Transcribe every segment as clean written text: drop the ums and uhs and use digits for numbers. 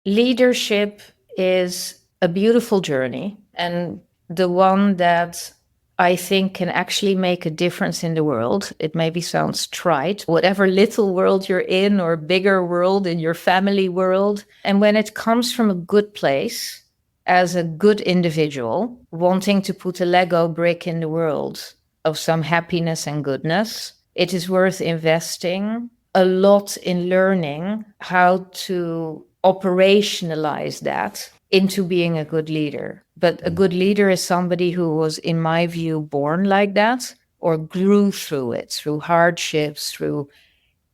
Leadership is a beautiful journey, and the one that I think can actually make a difference in the world. It maybe sounds trite, whatever little world you're in or bigger world in your family world. And when it comes from a good place, as a good individual, wanting to put a Lego brick in the world of some happiness and goodness, it is worth investing a lot in learning how to operationalize that into being a good leader. But a good leader is somebody who was, in my view, born like that or grew through it, through hardships,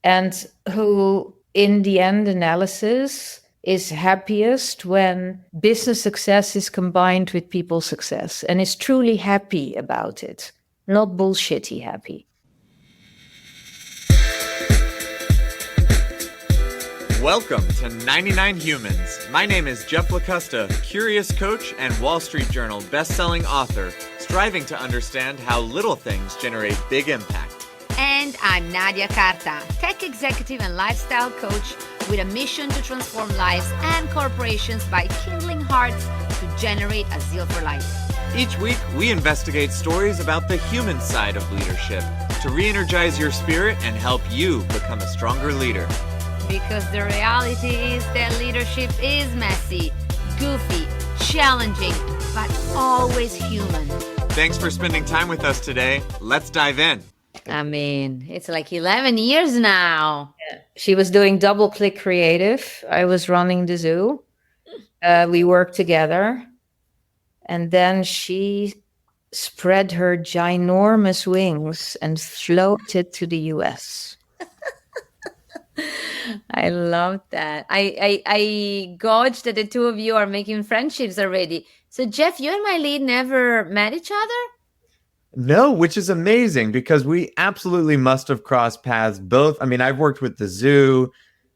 and who, in the end analysis, is happiest when business success is combined with people success and is truly happy about it, not bullshitty happy. Welcome to 99 Humans. My name is Jeff Lakusta, curious coach and Wall Street Journal best-selling author, striving to understand how little things generate big impact. And I'm Nadia, Carta, tech executive and lifestyle coach with a mission to transform lives and corporations by kindling hearts to generate a zeal for life. Each week, we investigate stories about the human side of leadership to re-energize your spirit and help you become a stronger leader. Because the reality is that leadership is messy, goofy, challenging, but always human. Thanks for spending time with us today. Let's dive in. I mean, it's like 11 years now. Yeah. She was doing Double Click Creative. I was running the zoo. We worked together. And then she spread her ginormous wings and floated to the US. I love that. I gauged that the two of you are making friendships already. So Jeff, you and Mailine never met each other? No, which is amazing because we absolutely must have crossed paths both. I mean, I've worked with the zoo,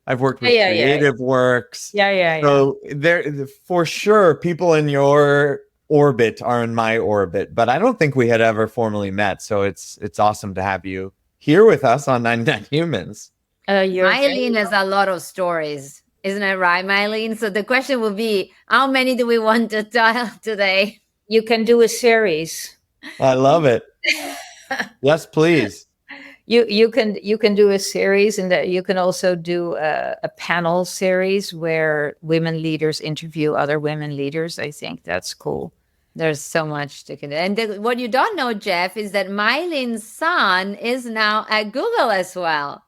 I've worked with Creative Works. Yeah. So there, for sure, people in your orbit are in my orbit, but I don't think we had ever formally met. So it's awesome to have you here with us on 99 Humans. Mailine has a lot of stories, isn't it right, Mailine? So the question will be, how many do we want to tell today? You can do a series. I love it. Yes, please. You can do a series, and that you can also do a panel series where women leaders interview other women leaders. I think that's cool. There's so much to do. And what you don't know, Jeff, is that Mailine's son is now at Google as well.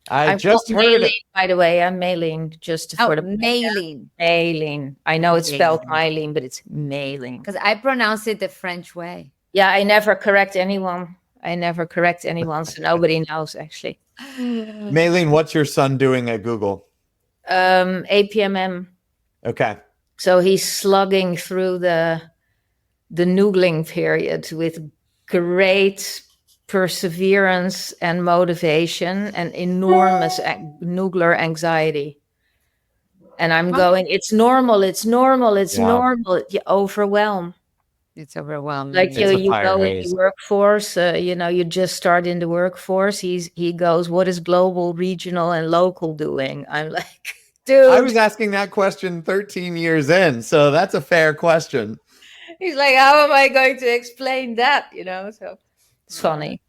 I just heard Mailine, by the way. I'm Mailine, just for the Mailine. Mailine. I know it's spelled Mailine, but it's Mailine. Because I pronounce it the French way. Yeah, I never correct anyone. So nobody knows, actually. Mailine, what's your son doing at Google? APMM. Okay. So he's slugging through the noogling period with great perseverance and motivation and enormous noogler anxiety. And I'm going, it's normal. You overwhelm. It's overwhelming. Like you go in the workforce, you just start in the workforce. He goes, what is global, regional, and local doing? I'm like, dude. I was asking that question 13 years in, so that's a fair question. He's like, how am I going to explain that? So it's funny.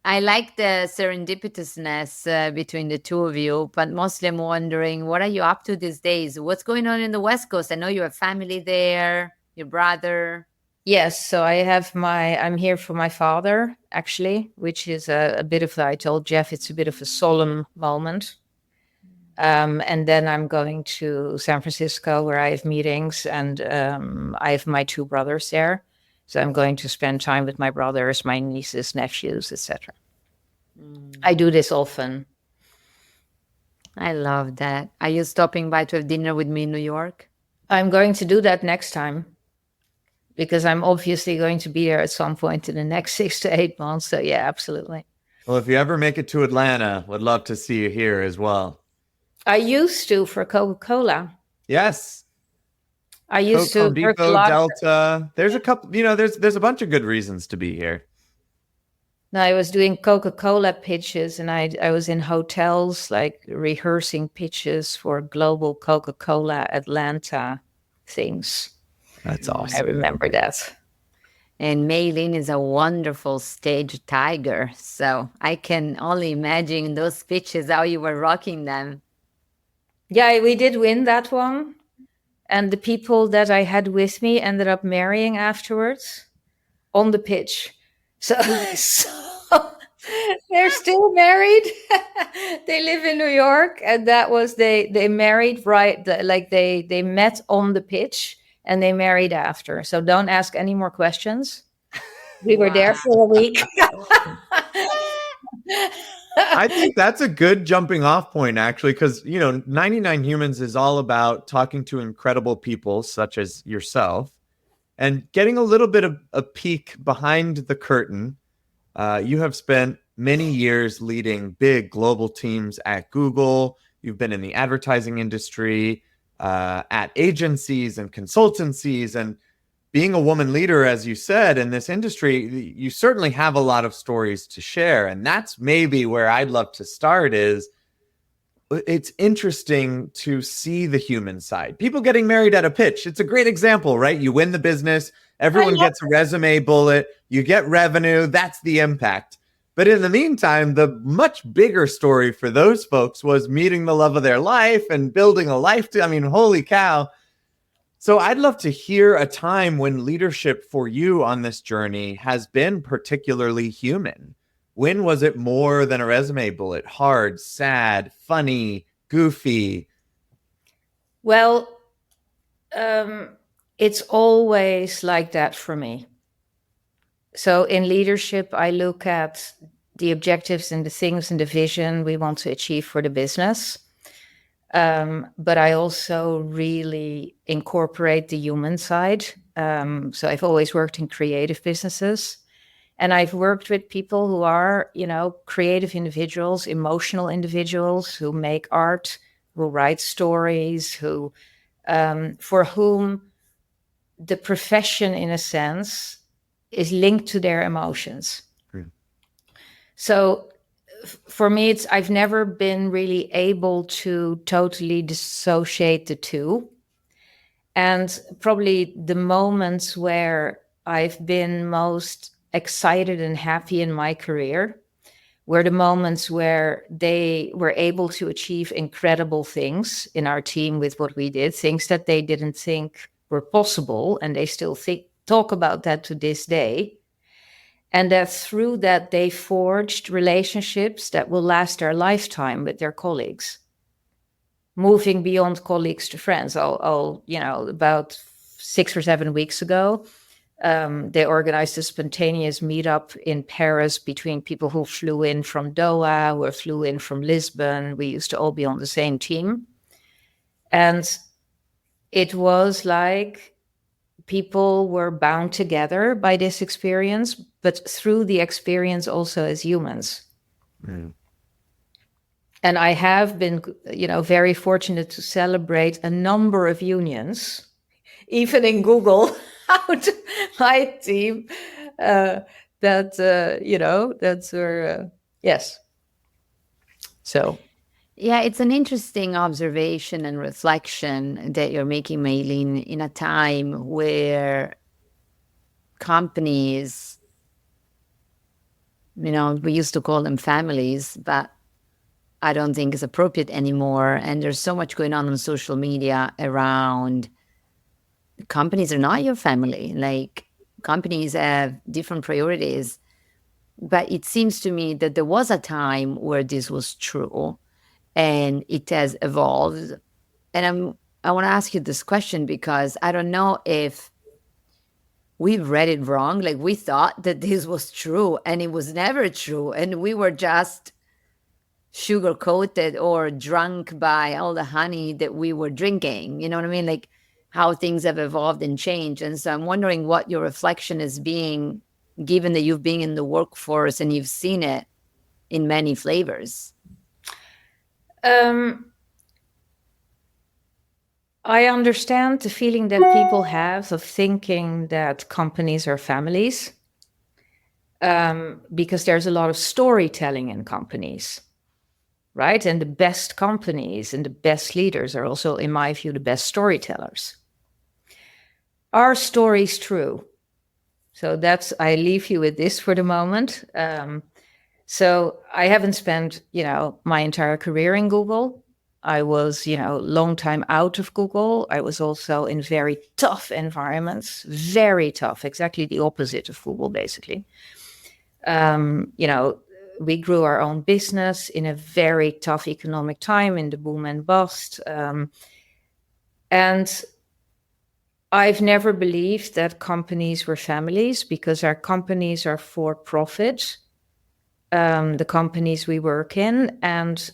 I like the serendipitousness between the two of you, but mostly I'm wondering, what are you up to these days? What's going on in the West Coast? I know you have family there, your brother. Yes, so I'm here for my father, actually, which is a bit of, I told Jeff, it's a bit of a solemn moment. And then I'm going to San Francisco where I have meetings, and I have my two brothers there. So I'm going to spend time with my brothers, my nieces, nephews, etc. I do this often. I love that. Are you stopping by to have dinner with me in New York? I'm going to do that next time because I'm obviously going to be there at some point in the next 6 to 8 months. So yeah, absolutely. Well, if you ever make it to Atlanta, would love to see you here as well. I used to for Coca-Cola. Yes. I used to Depot, work a lot. Delta. There's a couple, there's a bunch of good reasons to be here. No, I was doing Coca-Cola pitches, and I was in hotels, like rehearsing pitches for global Coca-Cola Atlanta things. That's I awesome. remember that. And Mailine is a wonderful stage tiger. So I can only imagine those speeches, how you were rocking them. Yeah, we did win that one. And the people that I had with me ended up marrying afterwards on the pitch. So, so they're still married. They live in New York, and that was they married right like they met on the pitch and they married after. So don't ask any more questions. We were there for a week. I think that's a good jumping off point, actually, because, 99 Humans is all about talking to incredible people such as yourself and getting a little bit of a peek behind the curtain. You have spent many years leading big global teams at Google. You've been in the advertising industry, at agencies and consultancies, and being a woman leader, as you said, in this industry, you certainly have a lot of stories to share. And that's maybe where I'd love to start is it's interesting to see the human side. People getting married at a pitch. It's a great example, right? You win the business. Everyone gets a resume bullet. You get revenue. That's the impact. But in the meantime, the much bigger story for those folks was meeting the love of their life and building a life. I mean, holy cow. So I'd love to hear a time when leadership for you on this journey has been particularly human. When was it more than a resume bullet? Hard, sad, funny, goofy? Well, it's always like that for me. So in leadership, I look at the objectives and the things and the vision we want to achieve for the business. But I also really incorporate the human side. So I've always worked in creative businesses, and I've worked with people who are, creative individuals, emotional individuals who make art, who write stories, who, for whom the profession, in a sense, is linked to their emotions. So for me, I've never been really able to totally dissociate the two. And probably the moments where I've been most excited and happy in my career were the moments where they were able to achieve incredible things in our team with what we did, things that they didn't think were possible. And they still talk about that to this day. And that through that, they forged relationships that will last their lifetime with their colleagues, moving beyond colleagues to friends. About 6 or 7 weeks ago, they organized a spontaneous meetup in Paris between people who flew in from Doha, who flew in from Lisbon. We used to all be on the same team. And it was like people were bound together by this experience, but through the experience also as humans. Mm. And I have been, very fortunate to celebrate a number of unions, even in Google, out my team, that's yes. So. Yeah, it's an interesting observation and reflection that you're making, Mailine, in a time where companies, we used to call them families, but I don't think it's appropriate anymore. And there's so much going on social media around companies are not your family. Like, companies have different priorities. But it seems to me that there was a time where this was true. And it has evolved. And I want to ask you this question because I don't know if we've read it wrong. Like, we thought that this was true and it was never true. And we were just sugar-coated or drunk by all the honey that we were drinking. You know what I mean? Like, how things have evolved and changed. And so I'm wondering what your reflection is being, given that you've been in the workforce and you've seen it in many flavors. I understand the feeling that people have of thinking that companies are families. because there's a lot of storytelling in companies, right? And the best companies and the best leaders are also, in my view, the best storytellers. Are stories true? So I leave you with this for the moment. So I haven't spent, my entire career in Google. I was, long time out of Google. I was also in very tough environments, very tough, exactly the opposite of Google, basically. We grew our own business in a very tough economic time in the boom and bust. And I've never believed that companies were families, because our companies are for profit, the companies we work in. And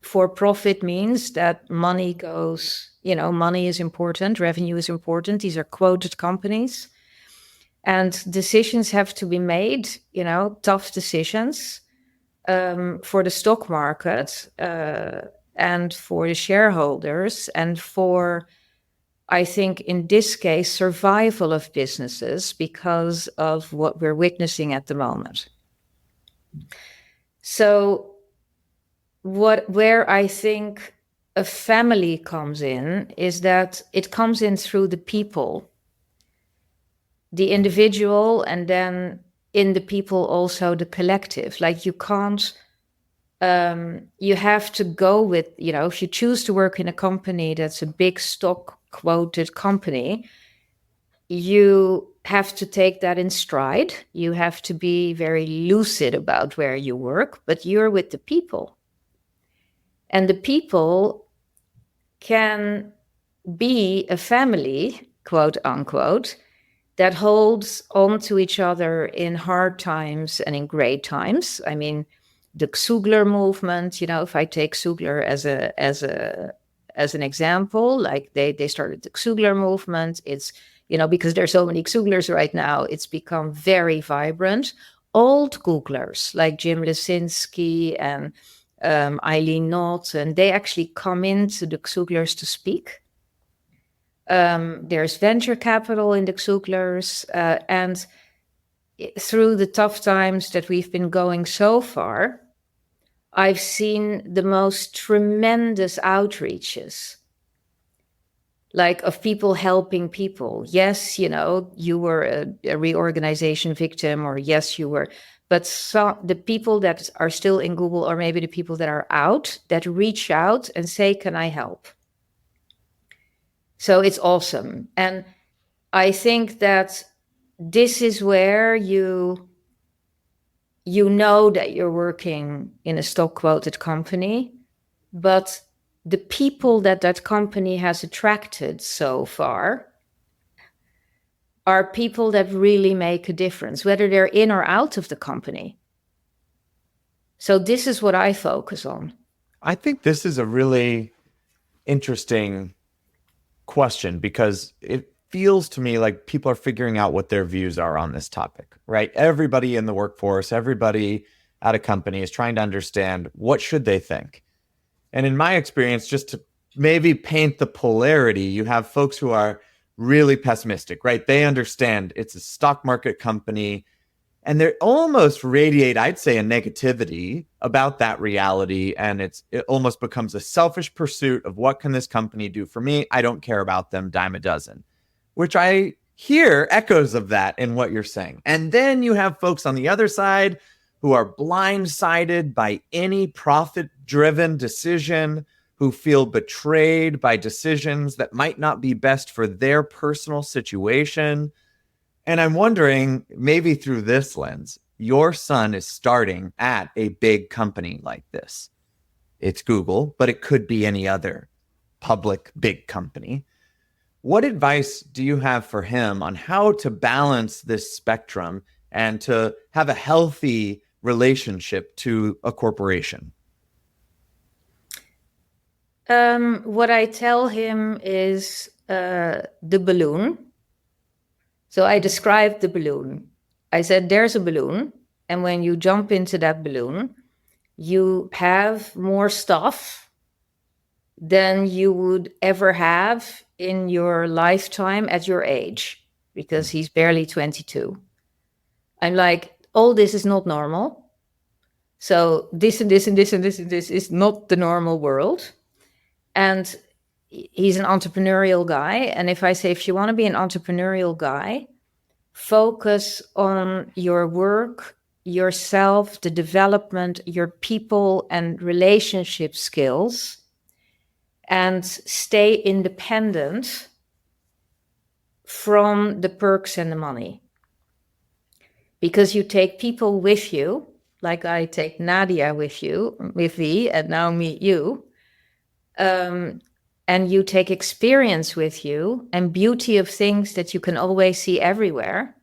for profit means that money goes, money is important, revenue is important. These are quoted companies. And decisions have to be made, tough decisions for the stock market and for the shareholders, and for, I think, in this case, survival of businesses because of what we're witnessing at the moment. So where I think a family comes in is that it comes in through the people, the individual, and then in the people also the collective. Like you can't, you have to go with, if you choose to work in a company that's a big stock quoted company, you have to take that in stride. You have to be very lucid about where you work, but you're with the people. And the people can be a family, quote unquote, that holds on to each other in hard times and in great times. I mean, the Xugler movement, if I take Xugler as an example, like they started the Xugler movement. It's, because there's so many Xuglers right now, it's become very vibrant. Old Googlers like Jim Lesinski and Eileen Knott, and they actually come into the Xuglers to speak. There's venture capital in the Xuglers, and through the tough times that we've been going so far, I've seen the most tremendous outreaches, like of people helping people. Yes, you were a reorganization victim, or yes, you were, but the people that are still in Google, or maybe the people that are out, that reach out and say, can I help? So it's awesome. And I think that this is where you know that you're working in a stock quoted company, but the people that company has attracted so far are people that really make a difference, whether they're in or out of the company. So this is what I focus on. I think this is a really interesting question, because it feels to me like people are figuring out what their views are on this topic, right? Everybody in the workforce, everybody at a company is trying to understand what should they think. And in my experience, just to maybe paint the polarity, you have folks who are really pessimistic, right? They understand it's a stock market company, and they almost radiate, I'd say, a negativity about that reality. And it almost becomes a selfish pursuit of what can this company do for me? I don't care about them, dime a dozen, which I hear echoes of that in what you're saying. And then you have folks on the other side who are blindsided by any profit-driven decision, who feel betrayed by decisions that might not be best for their personal situation. And I'm wondering, maybe through this lens, your son is starting at a big company like this. It's Google, but it could be any other public big company. What advice do you have for him on how to balance this spectrum and to have a healthy relationship to a corporation? What I tell him is the balloon. So I described the balloon. I said, there's a balloon. And when you jump into that balloon, you have more stuff than you would ever have in your lifetime at your age, because he's barely 22. I'm like, all this is not normal. So this and this and this and this and this is not the normal world. And he's an entrepreneurial guy. And if I say, if you want to be an entrepreneurial guy, focus on your work, yourself, the development, your people and relationship skills, and stay independent from the perks and the money. Because you take people with you, like I take Nadia with me, and now meet you. And you take experience with you and beauty of things that you can always see everywhere.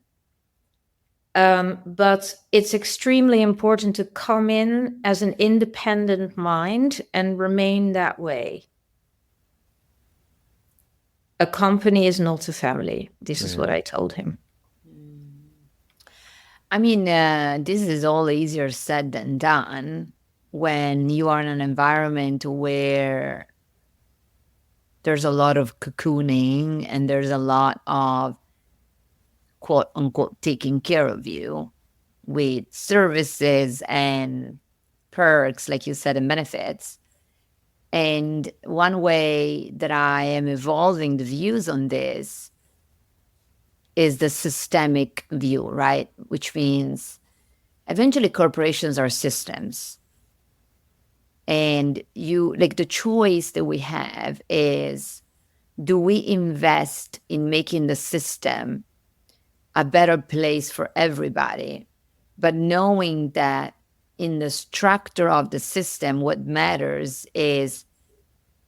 But it's extremely important to come in as an independent mind and remain that way. A company is not a family. This is what I told him. I mean, this is all easier said than done when you are in an environment where there's a lot of cocooning and there's a lot of quote unquote taking care of you with services and perks, like you said, and benefits. And one way that I am evolving the views on this is the systemic view, right? Which means eventually corporations are systems. And the choice that we have is, do we invest in making the system a better place for everybody, but knowing that in the structure of the system, what matters is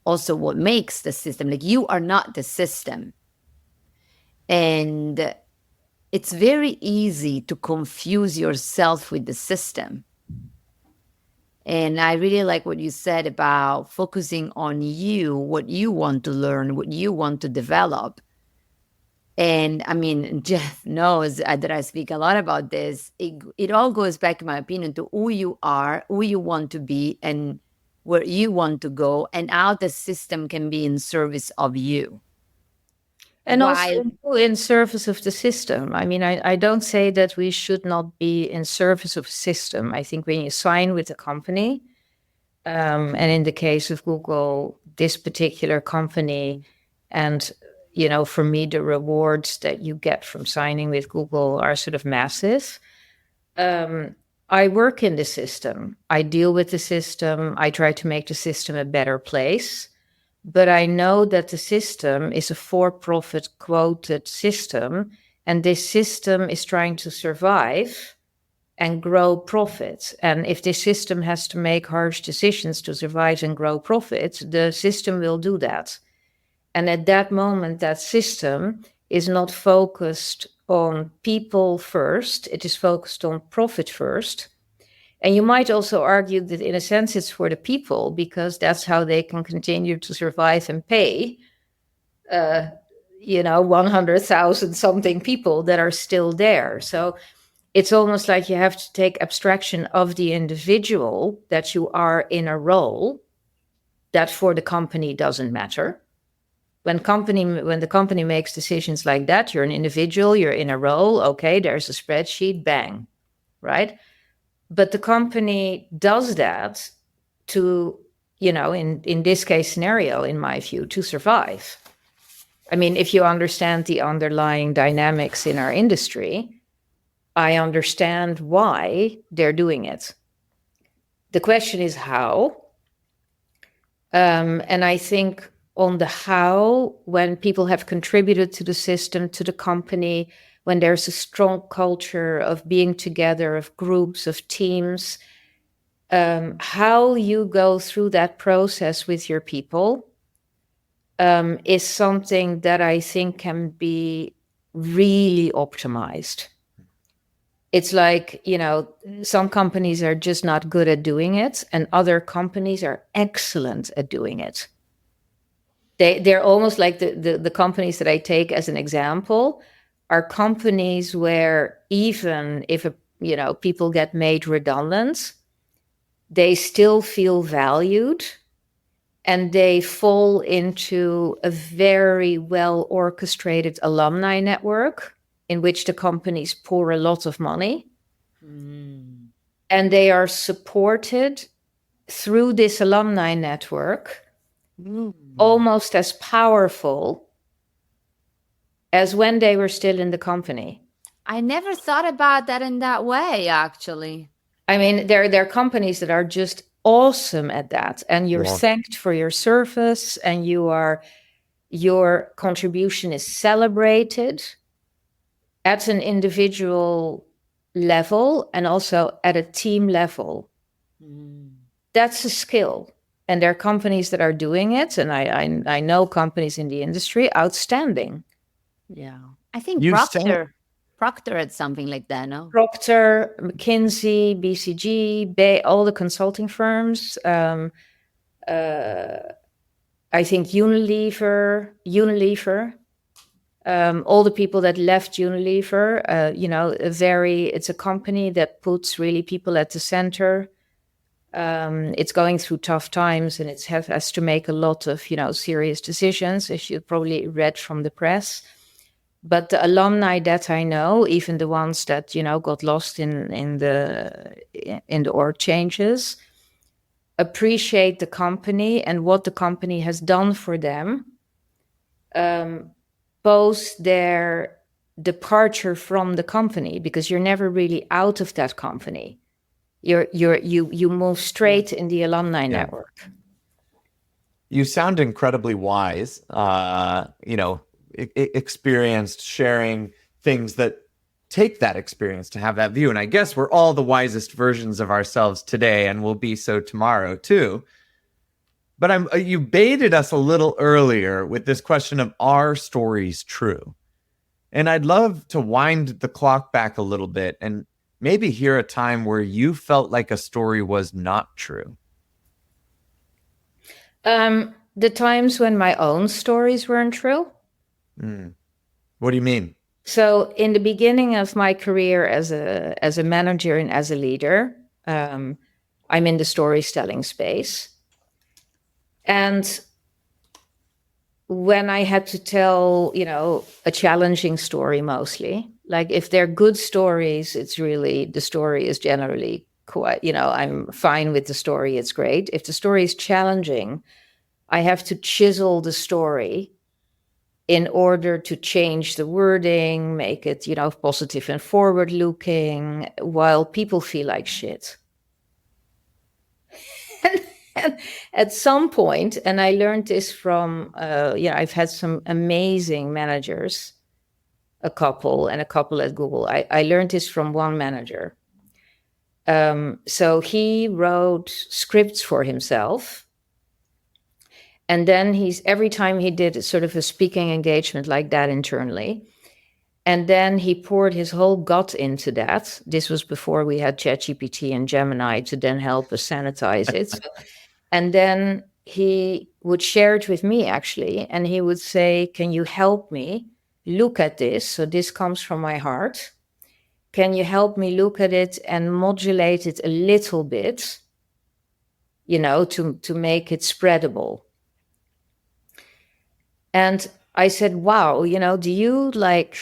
also what makes the system. Like, you are not the system. And it's very easy to confuse yourself with the system. And I really like what you said about focusing on you, what you want to learn, what you want to develop. And I mean, Jeff knows that I speak a lot about this. It all goes back, in my opinion, to who you are, who you want to be, and where you want to go, and how the system can be in service of you. And also in service of the system. I mean, I don't say that we should not be in service of system. I think when you sign with a company, and in the case of Google, this particular company, and, you know, for me, the rewards that you get from signing with Google are sort of massive. I work in the system. I deal with the system. I try to make the system a better place. But I know that the system is a for-profit quoted system, and this system is trying to survive and grow profits. And if this system has to make harsh decisions to survive and grow profits, the system will do that. And at that moment, that system is not focused on people first, it is focused on profit first. And you might also argue that in a sense it's for the people, because that's how they can continue to survive and pay, 100,000 something people that are still there. So it's almost like you have to take abstraction of the individual, that you are in a role that for the company doesn't matter. When the company makes decisions like that, you're an individual, you're in a role, okay, there's a spreadsheet, bang, right? But the company does that to, in this case scenario, in my view, to survive. I mean, if you understand the underlying dynamics in our industry, I understand why they're doing it. The question is how. And I think on the how, when people have contributed to the system, to the company, when there's a strong culture of being together, of groups, of teams, how you go through that process with your people is something that I think can be really optimized. It's like, some companies are just not good at doing it, and other companies are excellent at doing it. They're almost like the companies that I take as an example are companies where even if people get made redundant, they still feel valued, and they fall into a very well orchestrated alumni network in which the companies pour a lot of money, Mm. and they are supported through this alumni network, almost as powerful as when they were still in the company. I never thought about that in that way, actually. I mean, there are companies that are just awesome at that, and you're thanked for your service, and your contribution is celebrated at an individual level and also at a team level. That's a skill. And there are companies that are doing it. And I know companies in the industry, outstanding. Yeah. I think You Procter had something like that, no? Procter, McKinsey, BCG, all the consulting firms. I think Unilever, all the people that left Unilever, it's a company that puts really people at the center. It's going through tough times, and it has to make a lot of, serious decisions, as you probably read from the press. But the alumni that I know, even the ones that, got lost in the org changes, appreciate the company and what the company has done for them. Both their departure from the company, because you're never really out of that company. You move straight in the alumni network. You sound incredibly wise, experienced, sharing things that take that experience to have that view. And I guess we're all the wisest versions of ourselves today, and will be so tomorrow too. But you baited us a little earlier with this question of, are stories true? And I'd love to wind the clock back a little bit and maybe hear a time where you felt like a story was not true. The times when my own stories weren't true. What do you mean? So in the beginning of my career as a manager and as a leader, I'm in the storytelling space. And when I had to tell, a challenging story, mostly, like if they're good stories, it's really, the story is generally quite, I'm fine with the story. It's great. If the story is challenging, I have to chisel the story in order to change the wording, make it, positive and forward looking, while people feel like shit. And at some point, and I learned this from, I've had some amazing managers, a couple at Google. I learned this from one manager. So he wrote scripts for himself. And then every time he did sort of a speaking engagement like that internally, and then he poured his whole gut into that. This was before we had ChatGPT and Gemini to then help us sanitize it. And then he would share it with me, actually. And he would say, can you help me look at this? So this comes from my heart. Can you help me look at it and modulate it a little bit, to make it spreadable? And I said, wow, do you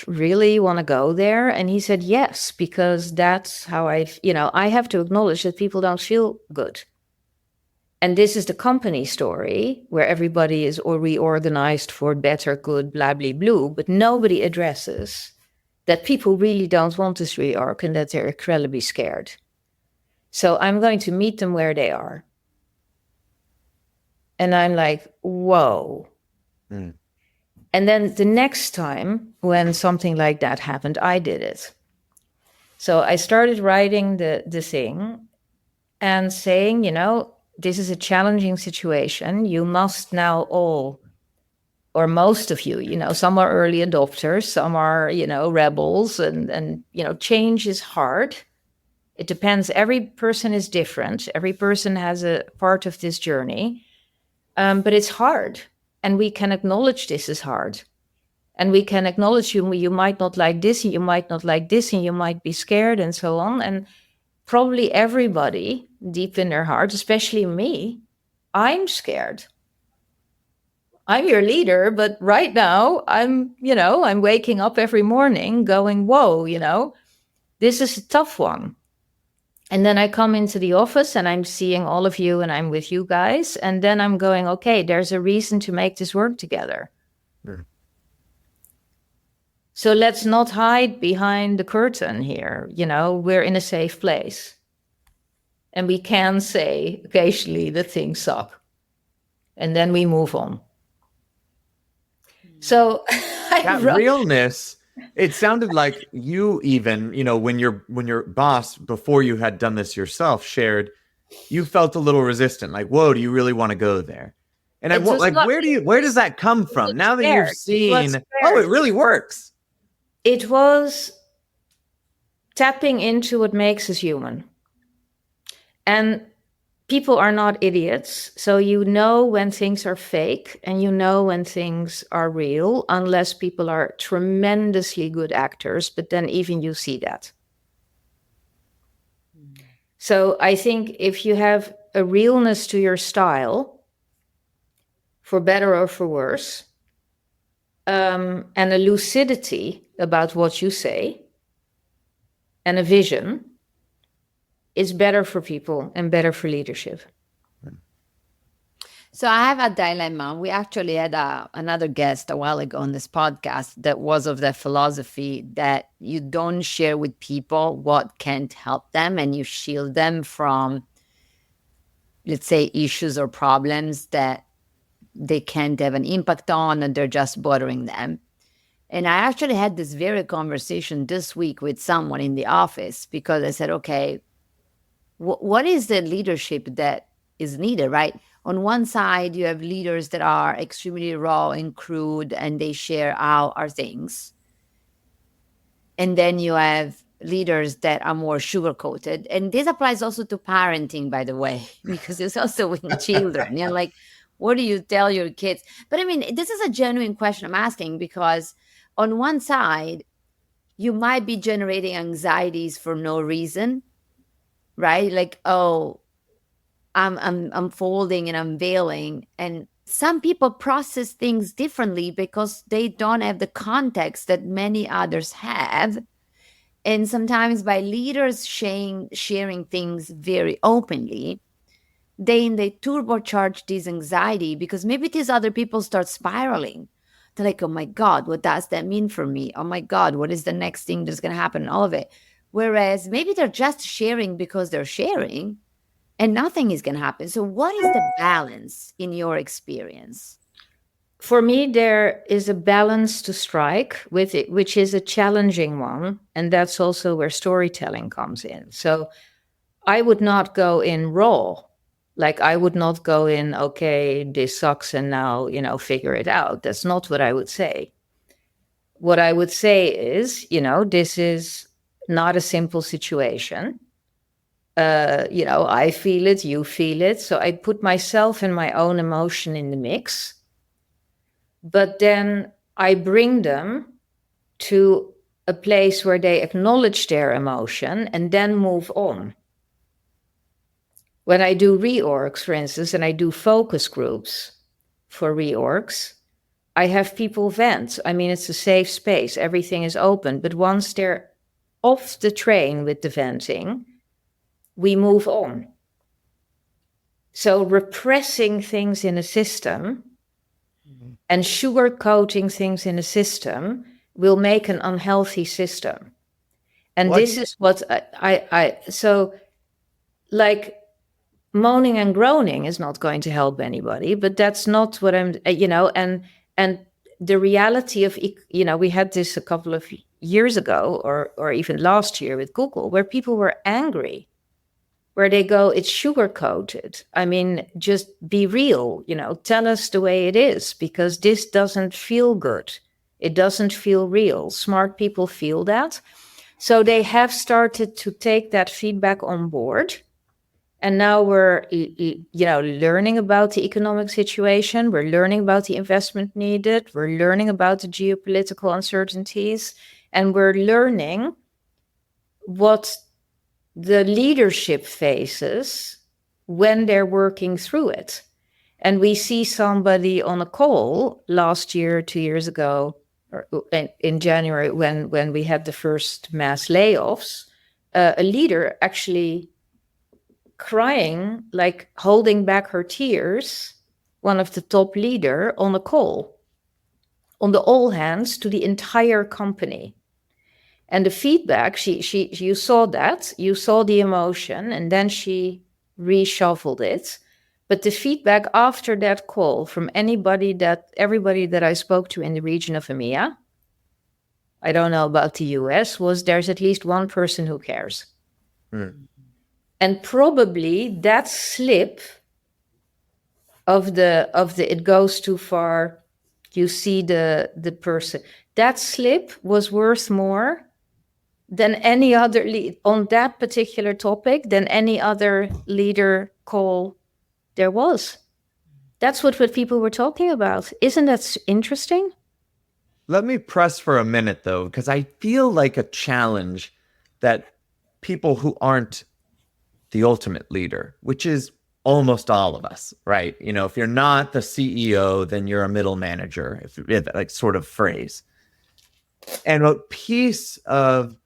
really want to go there? And he said, yes, because that's how I have to acknowledge that people don't feel good. And this is the company story where everybody is reorganized for better, good, blah, blah, blue, but nobody addresses that people really don't want this reorg and that they're incredibly scared. So I'm going to meet them where they are. And I'm like, whoa. And then the next time when something like that happened, I did it. So I started writing the thing and saying, this is a challenging situation. You must now all, or most of you, some are early adopters, some are, rebels, and change is hard. It depends. Every person is different. Every person has a part of this journey, but it's hard. And we can acknowledge this is hard. And we can acknowledge you might not like this, and you might not like this, and you might be scared, and so on. And probably everybody deep in their heart, especially me, I'm scared. I'm your leader, but right now I'm waking up every morning going, whoa, this is a tough one. And then I come into the office and I'm seeing all of you and I'm with you guys. And then I'm going, okay, there's a reason to make this work together. Mm. So let's not hide behind the curtain here. We're in a safe place. And we can say occasionally that things suck. And then we move on. So that realness, it sounded like you even, when your boss, before you had done this yourself, shared, you felt a little resistant, like, whoa, do you really want to go there? And where does that come from? Now that you've seen, it really works. It was tapping into what makes us human. And people are not idiots. So when things are fake and when things are real, unless people are tremendously good actors, but then even you see that. So I think if you have a realness to your style, for better or for worse, and a lucidity about what you say, and a vision, it's better for people and better for leadership. So I have a dilemma. We actually had another guest a while ago on this podcast that was of the philosophy that you don't share with people what can't help them, and you shield them from, let's say, issues or problems that they can't have an impact on and they're just bothering them. And I actually had this very conversation this week with someone in the office, because I said, okay, what is the leadership that is needed, right? On one side, you have leaders that are extremely raw and crude, and they share how are things. And then you have leaders that are more sugar-coated. And this applies also to parenting, by the way, because it's also with children. Like, what do you tell your kids? But I mean, this is a genuine question I'm asking, because on one side, you might be generating anxieties for no reason, right? Like, oh, I'm unfolding and unveiling. And some people process things differently because they don't have the context that many others have. And sometimes by leaders sharing things very openly, they turbocharge this anxiety, because maybe these other people start spiraling. They're like, oh my God, what does that mean for me? Oh my God, what is the next thing that's going to happen? All of it. Whereas maybe they're just sharing because they're sharing, and nothing is going to happen. So what is the balance in your experience? For me, there is a balance to strike with it, which is a challenging one. And that's also where storytelling comes in. So I would not go in raw. Like, I would not go in, okay, this sucks and now, figure it out. That's not what I would say. What I would say is, this is not a simple situation. I feel it, you feel it. So I put myself and my own emotion in the mix. But then I bring them to a place where they acknowledge their emotion and then move on. When I do reorgs, for instance, and I do focus groups for reorgs, I have people vent. I mean, it's a safe space. Everything is open. But once they're off the train with the venting, we move on. So repressing things in a system and sugarcoating things in a system will make an unhealthy system. And this is what so like, moaning and groaning is not going to help anybody, but that's not what I'm, and the reality of, we had this a couple of years ago or even last year with Google, where people were angry, where they go, it's sugar-coated. I mean, just be real, tell us the way it is, because this doesn't feel good. It doesn't feel real. Smart people feel that. So they have started to take that feedback on board. And now we're, learning about the economic situation. We're learning about the investment needed. We're learning about the geopolitical uncertainties. And we're learning what the leadership faces when they're working through it. And we see somebody on a call last year, 2 years ago, or in January, when we had the first mass layoffs, a leader actually crying, like holding back her tears, one of the top leader on a call, on the all hands to the entire company. And the feedback, you saw that, you saw the emotion, and then she reshuffled it. But the feedback after that call from everybody that I spoke to in the region of EMEA, I don't know about the US, was there's at least one person who cares. And probably that slip of the it goes too far, you see the person, that slip was worth more than any other on that particular topic, than any other leader call there was. That's what people were talking about. Isn't that interesting? Let me press for a minute, though, because I feel like a challenge that people who aren't the ultimate leader, which is almost all of us, right? You know, if you're not the CEO, then you're a middle manager, if like sort of phrase. And a piece of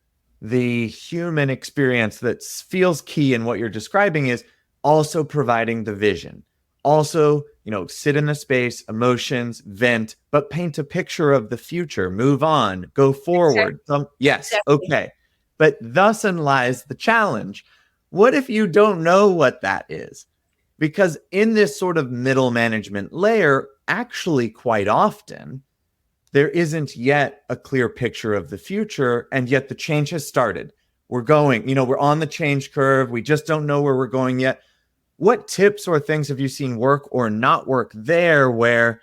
the human experience that feels key in what you're describing is also providing the vision. Also, you know, sit in the space, emotions, vent, but paint a picture of the future, move on, go forward. Exactly. Yes, Exactly. okay. But thus in lies the challenge. What if you don't know what that is? Because in this sort of middle management layer, actually quite often, there isn't yet a clear picture of the future, and yet the change has started. We're going, you know, we're on the change curve. We just don't know where we're going yet. What tips or things have you seen work or not work there, where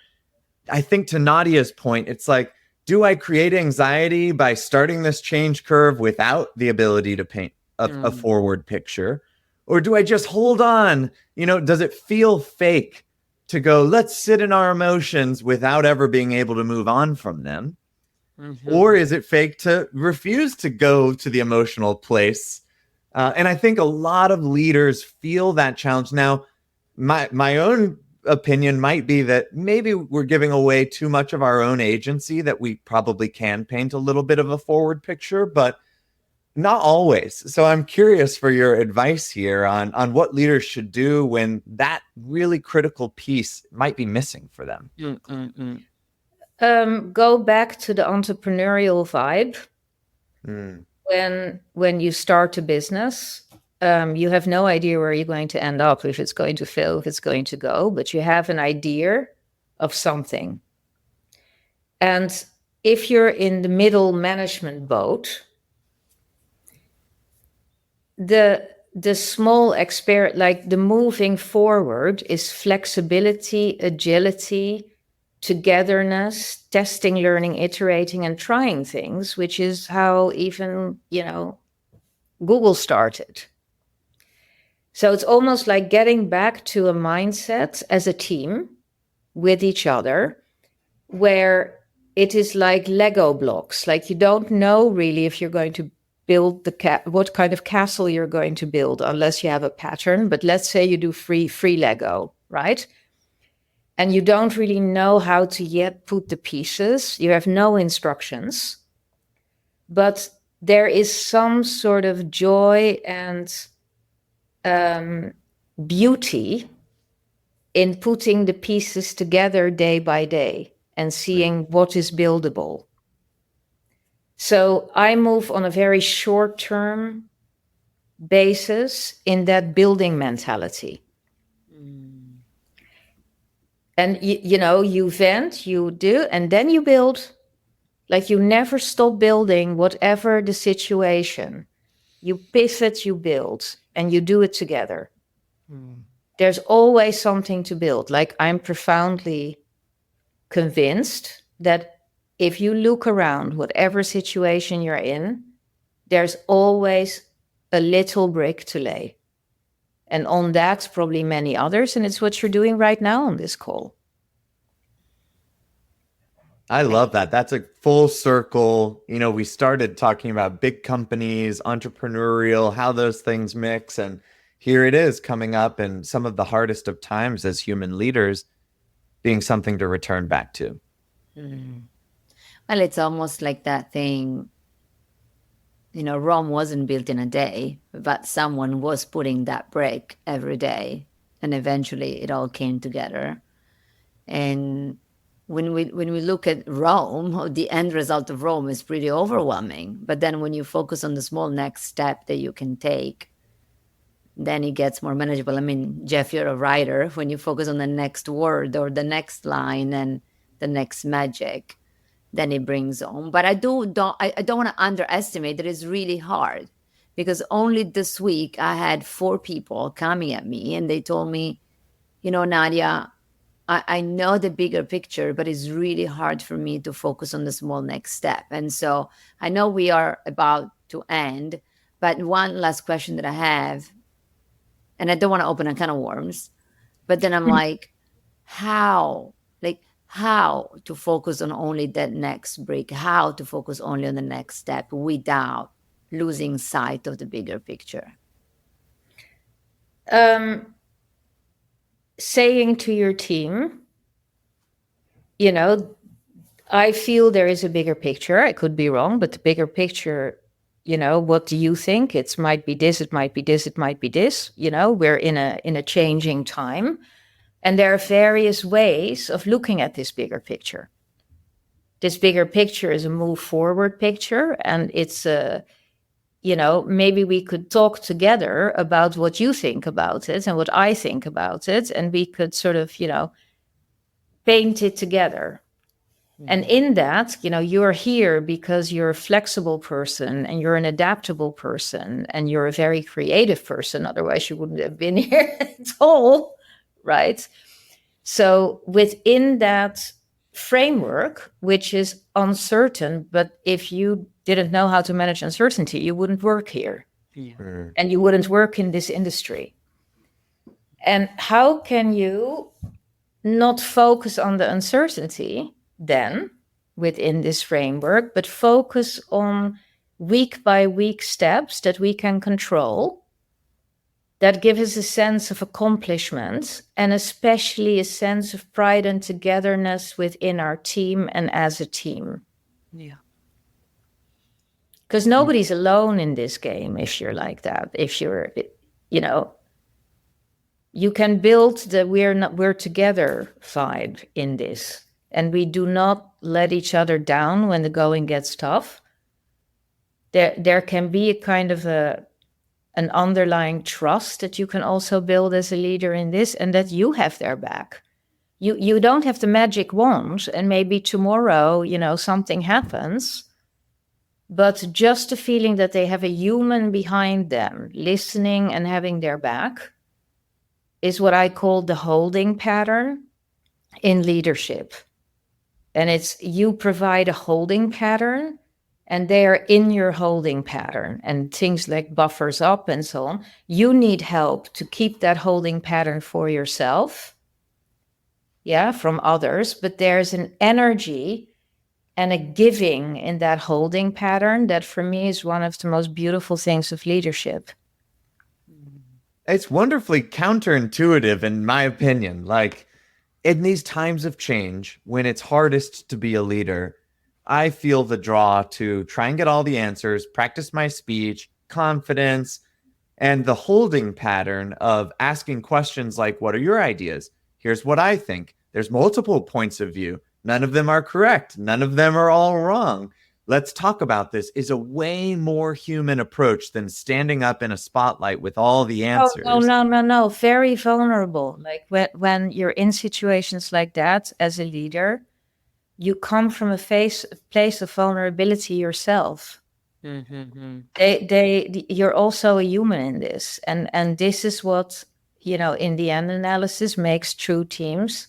I think to Nadia's point, it's like, do I create anxiety by starting this change curve without the ability to paint a forward picture? Or do I just hold on? You know, does it feel fake to go, let's sit in our emotions without ever being able to move on from them? Or is it fake to refuse to go to the emotional place? And I think a lot of leaders feel that challenge. Now, my own opinion might be that maybe we're giving away too much of our own agency, that we probably can paint a little bit of a forward picture, but not always. So I'm curious for your advice here on what leaders should do when that really critical piece might be missing for them. Go back to the entrepreneurial vibe. When you start a business, you have no idea where you're going to end up, if it's going to fail, if it's going to go, but you have an idea of something. And if you're in the middle management boat, the small like the moving forward is flexibility, agility, togetherness, testing, learning, iterating, and trying things, which is how even, you know, Google started. So it's almost like getting back to a mindset as a team with each other, where it is like Lego blocks. Like, you don't know really if you're going to build what kind of castle you're going to build unless you have a pattern. But let's say you do free Lego, right? And you don't really know how to yet put the pieces. You have no instructions. But there is some sort of joy and beauty in putting the pieces together day by day and seeing what is buildable. So I move on a very short-term basis in that building mentality. And, you know, you vent, you do, and then you build. Like, you never stop building, whatever the situation. You pivot, you build, and you do it together. There's always something to build. Like, I'm profoundly convinced that if you look around, whatever situation you're in, there's always a little brick to lay. And on that, probably many others. And it's what you're doing right now on this call. I love that. That's a full circle. You know, we started talking about big companies, entrepreneurial, how those things mix. And here it is coming up, and some of the hardest of times as human leaders being something to return back to. Well, it's almost like that thing, Rome wasn't built in a day, but someone was putting that brick every day, and eventually it all came together. And when we look at Rome, the end result of Rome is pretty overwhelming. But then when you focus on the small next step that you can take, then it gets more manageable. I mean, Jeff, you're a writer. When you focus on the next word or the next line and the next magic, then it brings home. But I don't want to underestimate that it's really hard, because only this week I had 4 people coming at me and they told me, Nadia, I know the bigger picture, but it's really hard for me to focus on the small next step. And so I know we are about to end, but one last question that I have, and I don't want to open a can of worms, but then I'm like, how to focus on only that next brick, how to focus only on the next step without losing sight of the bigger picture? Saying to your team, I feel there is a bigger picture. I could be wrong, but the bigger picture, what do you think? It might be this, it might be this, it might be this. We're in a changing time. And there are various ways of looking at this bigger picture. This bigger picture is a move forward picture, and it's maybe we could talk together about what you think about it and what I think about it, and we could sort of, paint it together. Mm-hmm. And in that, you're here because you're a flexible person and you're an adaptable person and you're a very creative person. Otherwise, you wouldn't have been here at all. Right? So within that framework, which is uncertain, but if you didn't know how to manage uncertainty, you wouldn't work here. Yeah. And you wouldn't work in this industry. And how can you not focus on the uncertainty then within this framework, but focus on week by week steps that we can control, that give us a sense of accomplishment, and especially a sense of pride and togetherness within our team and as a team. Yeah. Because nobody's alone in this game if you're like that. If you're, you can build the we're together vibe in this. And we do not let each other down when the going gets tough. There can be a kind of an underlying trust that you can also build as a leader in this, and that you have their back. You don't have the magic wand, and maybe tomorrow, something happens, but just the feeling that they have a human behind them, listening and having their back, is what I call the holding pattern in leadership. And it's you provide a holding pattern, and they are in your holding pattern, and things like buffers up and so on. You need help to keep that holding pattern for yourself, from others, but there's an energy and a giving in that holding pattern that for me is one of the most beautiful things of leadership. It's wonderfully counterintuitive, in my opinion. Like, in these times of change, when it's hardest to be a leader, I feel the draw to try and get all the answers, practice my speech, confidence, and the holding pattern of asking questions like, what are your ideas? Here's what I think. There's multiple points of view. None of them are correct. None of them are all wrong. Let's talk about this, is a way more human approach than standing up in a spotlight with all the answers. Oh, no. Very vulnerable. Like when you're in situations like that as a leader, you come from a place of vulnerability yourself. Mm-hmm. You're also a human in this. And this is what, in the end analysis makes true teams.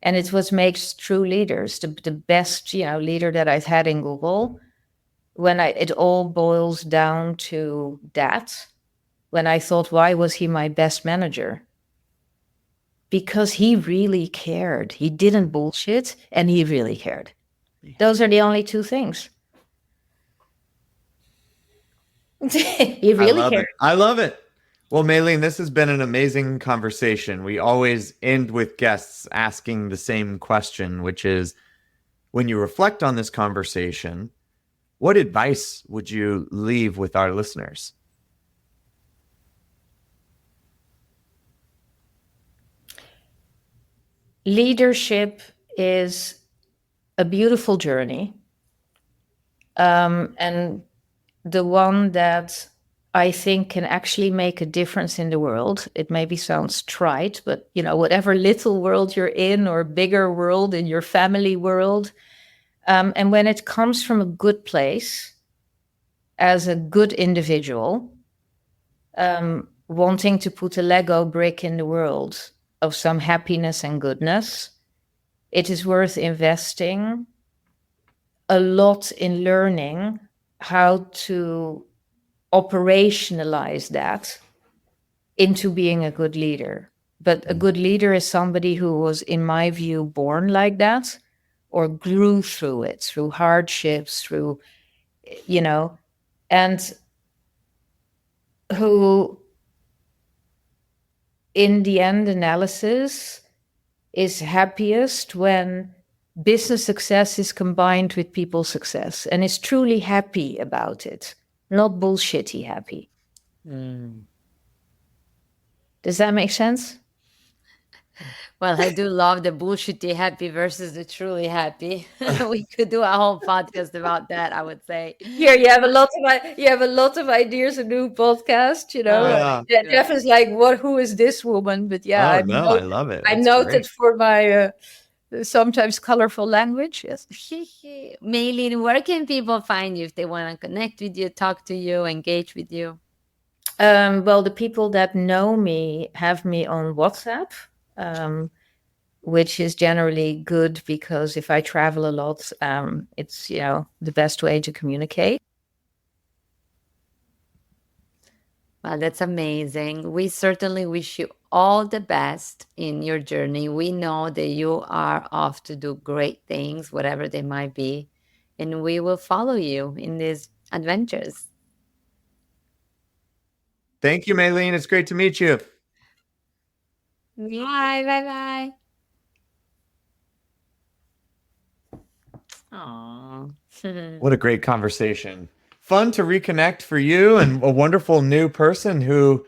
And it's what makes true leaders. The best, leader that I've had in Google, it all boils down to that, when I thought, why was he my best manager? Because he really cared. He didn't bullshit, and he really cared. Yeah. Those are the only two things. He really cared. I love it. Well, Mailine, this has been an amazing conversation. We always end with guests asking the same question, which is, when you reflect on this conversation, what advice would you leave with our listeners? Leadership is a beautiful journey, and the one that I think can actually make a difference in the world. It maybe sounds trite, but whatever little world you're in or bigger world in your family world, and when it comes from a good place, as a good individual, wanting to put a Lego brick in the world of some happiness and goodness, it is worth investing a lot in learning how to operationalize that into being a good leader. But a good leader is somebody who was, in my view, born like that or grew through it, through hardships, through, and who, in the end analysis, is happiest when business success is combined with people success and is truly happy about it, not bullshitty happy. Does that make sense? Well, I do love the bullshitty happy versus the truly happy. We could do a whole podcast about that, I would say. Here you have a lot of ideas, a new podcast, Yeah. Jeff is like, who is this woman? But yeah, I love it. I It's noted great. for my sometimes colorful language. Yes. Mailine, where can people find you if they want to connect with you, talk to you, engage with you? Well, the people that know me have me on WhatsApp, which is generally good because if I travel a lot, it's the best way to communicate. Well, that's amazing. We certainly wish you all the best in your journey. We know that you are off to do great things, whatever they might be, and we will follow you in these adventures. Thank you, Mailine. It's great to meet you. Bye, bye, bye. Aww. What a great conversation. Fun to reconnect for you, and a wonderful new person who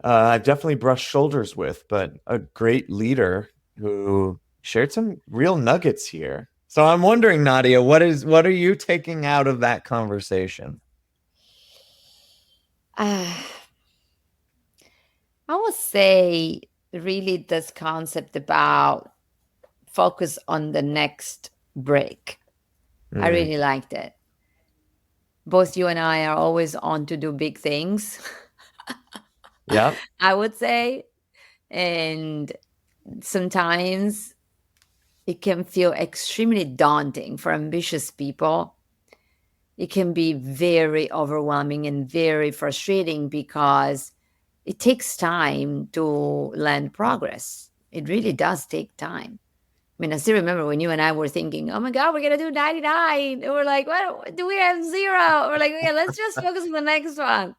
I've definitely brushed shoulders with, but a great leader who shared some real nuggets here. So I'm wondering, Nadia, what are you taking out of that conversation? I would say really this concept about focus on the next break. I really liked it. Both you and I are always on to do big things. Yeah. I would say. And sometimes it can feel extremely daunting for ambitious people. It can be very overwhelming and very frustrating because it takes time to land progress. It really does take time. I mean, I still remember when you and I were thinking, oh my God, we're going to do 99. And we're like, what? Do we have 0? We're like, okay, let's just focus on the next one.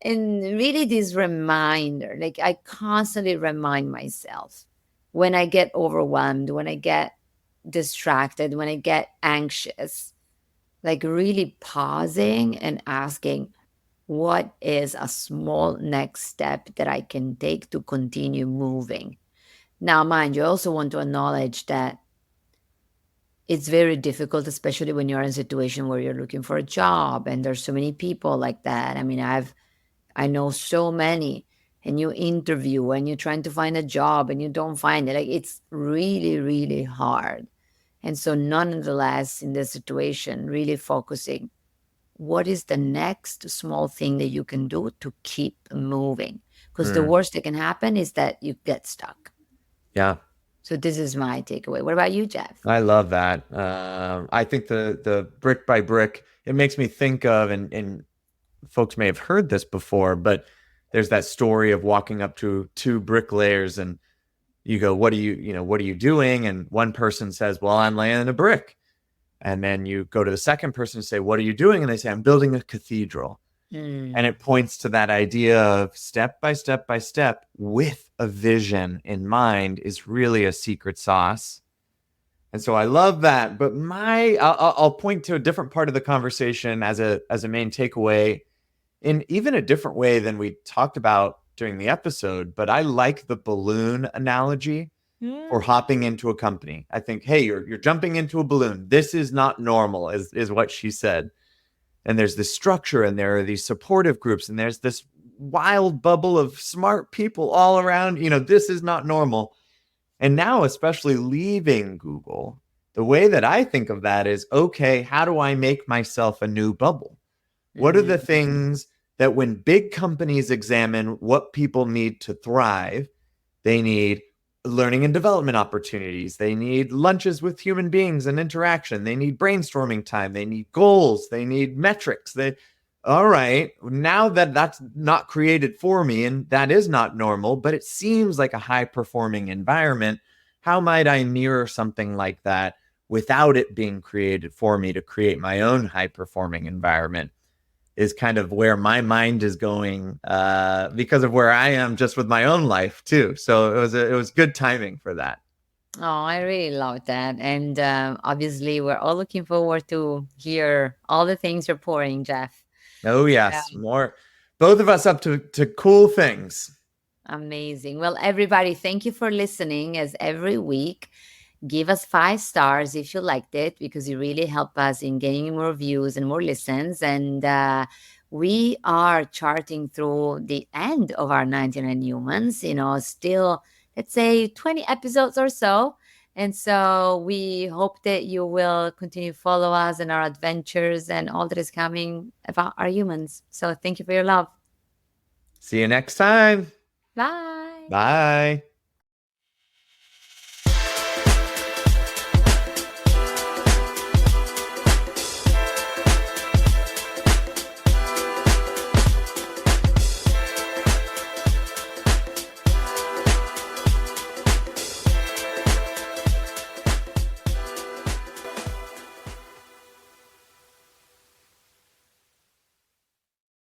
And really this reminder, like I constantly remind myself when I get overwhelmed, when I get distracted, when I get anxious, like really pausing and asking, what is a small next step that I can take to continue moving? Now, mind you, I also want to acknowledge that it's very difficult, especially when you're in a situation where you're looking for a job and there's so many people like that. I mean, I know so many, and you interview and you're trying to find a job and you don't find it. Like it's really, really hard. And so nonetheless, in this situation, really focusing, what is the next small thing that you can do to keep moving? Because the worst that can happen is that you get stuck. Yeah. So this is my takeaway. What about you, Jeff? I love that. I think the brick by brick, it makes me think of, and folks may have heard this before, but there's that story of walking up to 2 bricklayers and you go, what are you doing? And one person says, well, I'm laying a brick. And then you go to the second person and say, what are you doing? And they say, I'm building a cathedral. And it points to that idea of step by step by step with a vision in mind is really a secret sauce. And so I love that. But I'll point to a different part of the conversation as a main takeaway, in even a different way than we talked about during the episode. But I like the balloon analogy for hopping into a company. I think, hey, you're jumping into a balloon. This is not normal, is what she said. And there's this structure, and there are these supportive groups, and there's this wild bubble of smart people all around. This is not normal. And now, especially leaving Google, the way that I think of that is, okay, how do I make myself a new bubble? What are the things that when big companies examine what people need to thrive, they need learning and development opportunities. They need lunches with human beings and interaction. They need brainstorming time. They need goals. They need metrics. All right, now that that's not created for me, and that is not normal, but it seems like a high-performing environment, how might I mirror something like that without it being created for me to create my own high-performing environment? Is kind of where my mind is going because of where I am just with my own life too. So it was good timing for that. Oh, I really love that. And obviously, we're all looking forward to hear all the things you're pouring, Jeff. Oh, yes. More. Both of us up to cool things. Amazing. Well, everybody, thank you for listening. As every week, give us 5 stars if you liked it, because it really helped us in getting more views and more listens. And we are charting through the end of our 99 Humans, still, let's say 20 episodes or so. And so we hope that you will continue to follow us in our adventures and all that is coming about our humans. So thank you for your love. See you next time. Bye. Bye.